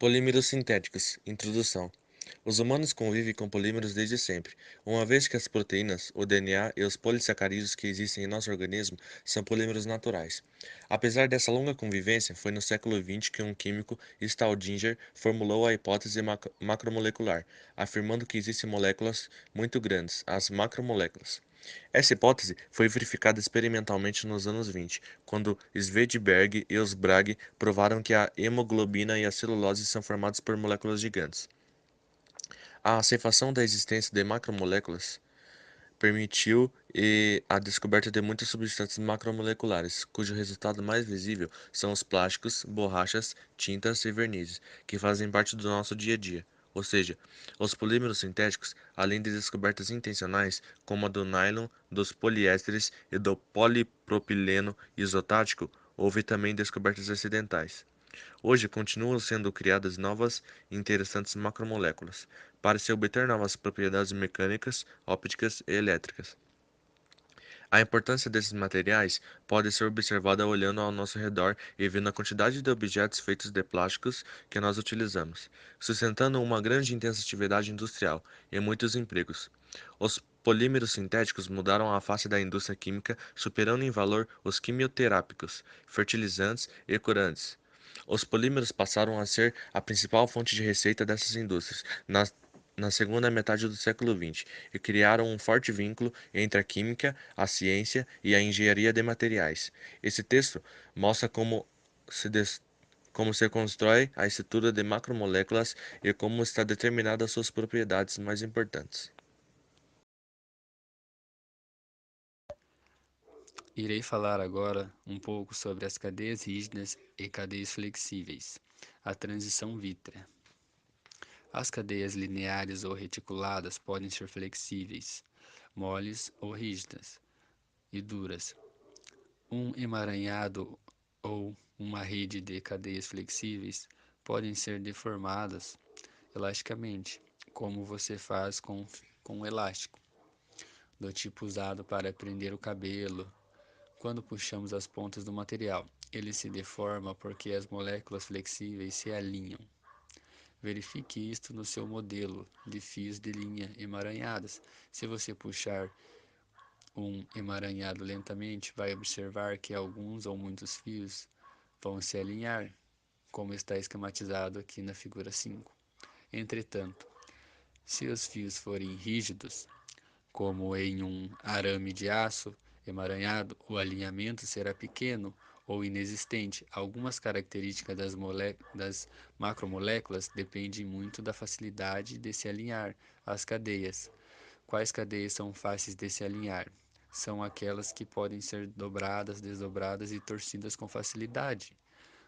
Polímeros sintéticos. Introdução. Os humanos convivem com polímeros desde sempre, uma vez que as proteínas, o DNA e os polissacarídeos que existem em nosso organismo são polímeros naturais. Apesar dessa longa convivência, foi no século XX que um químico, Staudinger, formulou a hipótese macromolecular, afirmando que existem moléculas muito grandes, as macromoléculas. Essa hipótese foi verificada experimentalmente nos anos 20, quando Svedberg e os Bragg provaram que a hemoglobina e a celulose são formadas por moléculas gigantes. A cefação da existência de macromoléculas permitiu a descoberta de muitas substâncias macromoleculares, cujo resultado mais visível são os plásticos, borrachas, tintas e vernizes, que fazem parte do nosso dia a dia. Ou seja, os polímeros sintéticos, além de descobertas intencionais, como a do nylon, dos poliésteres e do polipropileno isotático, houve também descobertas acidentais. Hoje continuam sendo criadas novas e interessantes macromoléculas, para se obter novas propriedades mecânicas, ópticas e elétricas. A importância desses materiais pode ser observada olhando ao nosso redor e vendo a quantidade de objetos feitos de plásticos que nós utilizamos, sustentando uma grande e intensa atividade industrial e muitos empregos. Os polímeros sintéticos mudaram a face da indústria química, superando em valor os quimioterápicos, fertilizantes e corantes. Os polímeros passaram a ser a principal fonte de receita dessas indústrias na segunda metade do século XX e criaram um forte vínculo entre a química, a ciência e a engenharia de materiais. Esse texto mostra como se constrói a estrutura de macromoléculas e como está determinadas suas propriedades mais importantes. Irei falar agora um pouco sobre as cadeias rígidas e cadeias flexíveis. A transição vítrea. As cadeias lineares ou reticuladas podem ser flexíveis, moles ou rígidas e duras. Um emaranhado ou uma rede de cadeias flexíveis podem ser deformadas elasticamente, como você faz com um elástico, do tipo usado para prender o cabelo. Quando puxamos as pontas do material, ele se deforma porque as moléculas flexíveis se alinham. Verifique isto no seu modelo de fios de linha emaranhadas. Se você puxar um emaranhado lentamente, vai observar que alguns ou muitos fios vão se alinhar, como está esquematizado aqui na figura 5. Entretanto, se os fios forem rígidos, como em um arame de aço emaranhado, o alinhamento será pequeno ou inexistente. Algumas características das macromoléculas dependem muito da facilidade de se alinhar às cadeias. Quais cadeias são fáceis de se alinhar? São aquelas que podem ser dobradas, desdobradas e torcidas com facilidade,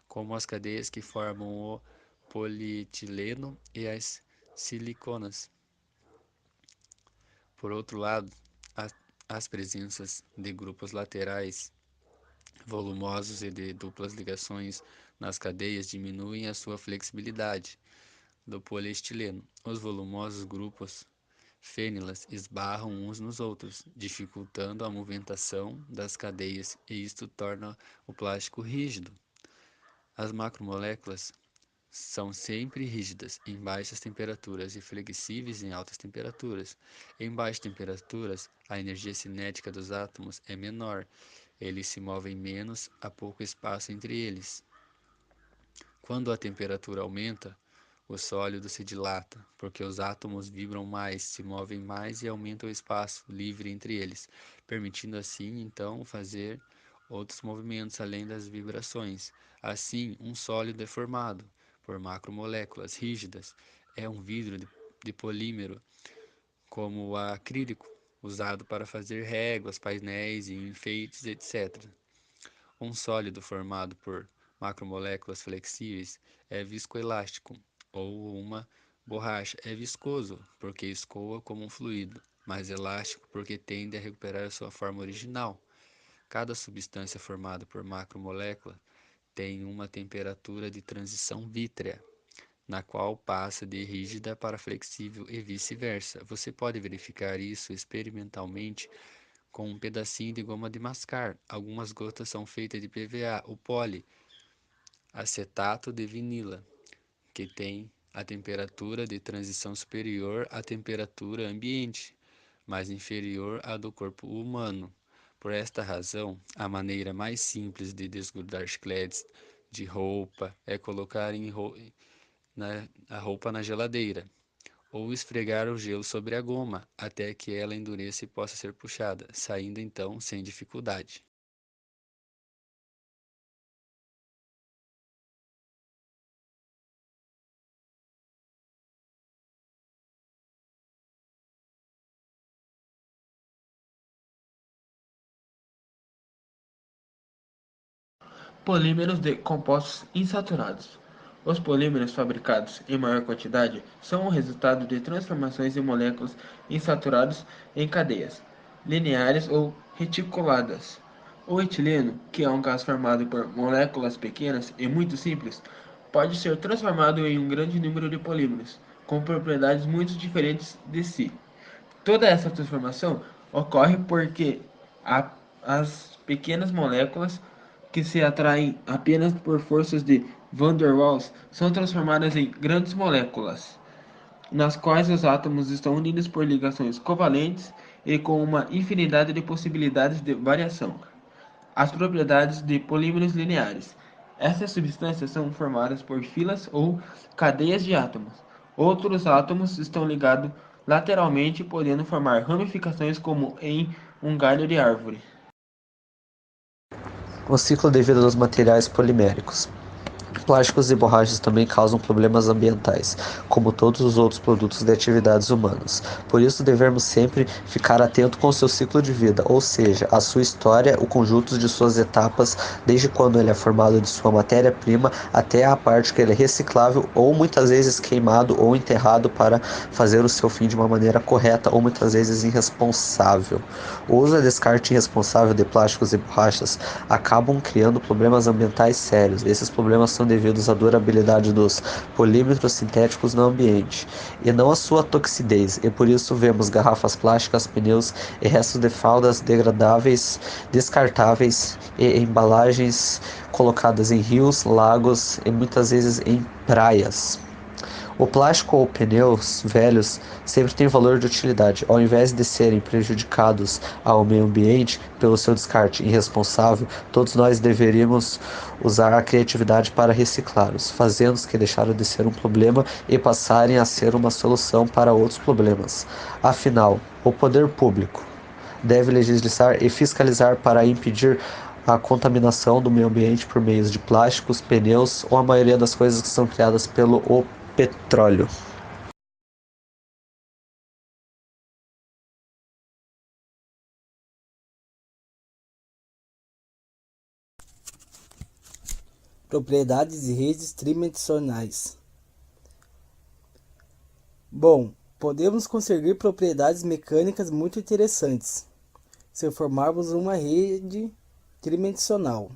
como as cadeias que formam o polietileno e as siliconas. Por outro lado, as presenças de grupos laterais volumosos e de duplas ligações nas cadeias diminuem a sua flexibilidade do poliestileno. Os volumosos grupos fênilas esbarram uns nos outros, dificultando a movimentação das cadeias, e isto torna o plástico rígido. As macromoléculas são sempre rígidas em baixas temperaturas e flexíveis em altas temperaturas. Em baixas temperaturas, a energia cinética dos átomos é menor, eles se movem menos, há pouco espaço entre eles. Quando a temperatura aumenta, o sólido se dilata, porque os átomos vibram mais, se movem mais e aumenta o espaço livre entre eles, permitindo assim então fazer outros movimentos além das vibrações. Assim, um sólido é formado por macromoléculas rígidas. É um vidro de polímero, como o acrílico, usado para fazer réguas, painéis e enfeites, etc. Um sólido formado por macromoléculas flexíveis é viscoelástico, ou uma borracha é viscoso, porque escoa como um fluido, mas elástico porque tende a recuperar a sua forma original. Cada substância formada por macromolécula tem uma temperatura de transição vítrea, na qual passa de rígida para flexível e vice-versa. Você pode verificar isso experimentalmente com um pedacinho de goma de mascar. Algumas gotas são feitas de PVA, o poli, acetato de vinila, que tem a temperatura de transição superior à temperatura ambiente, mas inferior à do corpo humano. Por esta razão, a maneira mais simples de desgrudar chicletes de roupa é colocar a roupa na geladeira, ou esfregar o gelo sobre a goma, até que ela endureça e possa ser puxada, saindo então sem dificuldade. Polímeros de compostos insaturados. Os polímeros fabricados em maior quantidade são o resultado de transformações de moléculas insaturadas em cadeias lineares ou reticuladas. O etileno, que é um gás formado por moléculas pequenas e muito simples, pode ser transformado em um grande número de polímeros, com propriedades muito diferentes de si. Toda essa transformação ocorre porque a- as pequenas moléculas que se atraem apenas por forças de Van der Waals são transformadas em grandes moléculas, nas quais os átomos estão unidos por ligações covalentes e com uma infinidade de possibilidades de variação. As propriedades de polímeros lineares. Essas substâncias são formadas por filas ou cadeias de átomos. Outros átomos estão ligados lateralmente, podendo formar ramificações como em um galho de árvore. O ciclo de vida dos materiais poliméricos. Plásticos e borrachas também causam problemas ambientais, como todos os outros produtos de atividades humanas. Por isso, devemos sempre ficar atento com o seu ciclo de vida, ou seja, a sua história, o conjunto de suas etapas, desde quando ele é formado de sua matéria-prima até a parte que ele é reciclável ou muitas vezes queimado ou enterrado para fazer o seu fim de uma maneira correta ou muitas vezes irresponsável. O uso e descarte irresponsável de plásticos e borrachas acabam criando problemas ambientais sérios. Esses problemas são devidos à durabilidade dos polímeros sintéticos no ambiente e não à sua toxidez, e por isso vemos garrafas plásticas, pneus e restos de fraldas degradáveis, descartáveis e embalagens colocadas em rios, lagos e muitas vezes em praias. O plástico ou pneus velhos sempre têm valor de utilidade. Ao invés de serem prejudicados ao meio ambiente pelo seu descarte irresponsável, todos nós deveríamos usar a criatividade para reciclá-los, fazendo-os que deixaram de ser um problema e passarem a ser uma solução para outros problemas. Afinal, o poder público deve legislar e fiscalizar para impedir a contaminação do meio ambiente por meios de plásticos, pneus ou a maioria das coisas que são criadas pelo petróleo. Propriedades de redes tridimensionais. Bom, podemos conseguir propriedades mecânicas muito interessantes se formarmos uma rede tridimensional,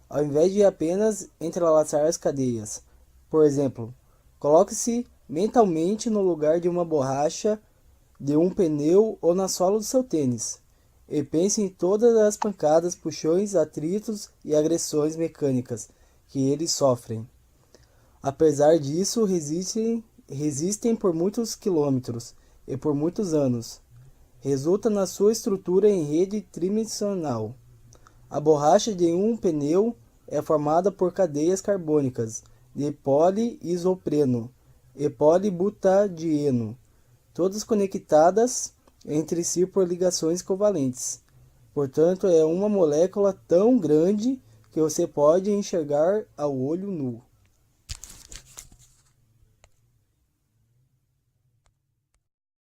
ao invés de apenas entrelaçar as cadeias. Por exemplo, coloque-se mentalmente no lugar de uma borracha, de um pneu ou na sola do seu tênis, e pense em todas as pancadas, puxões, atritos e agressões mecânicas que eles sofrem. Apesar disso, resistem por muitos quilômetros e por muitos anos. Resulta na sua estrutura em rede tridimensional. A borracha de um pneu é formada por cadeias carbônicas de poliisopreno e polibutadieno, todas conectadas entre si por ligações covalentes. Portanto, é uma molécula tão grande que você pode enxergar ao olho nu.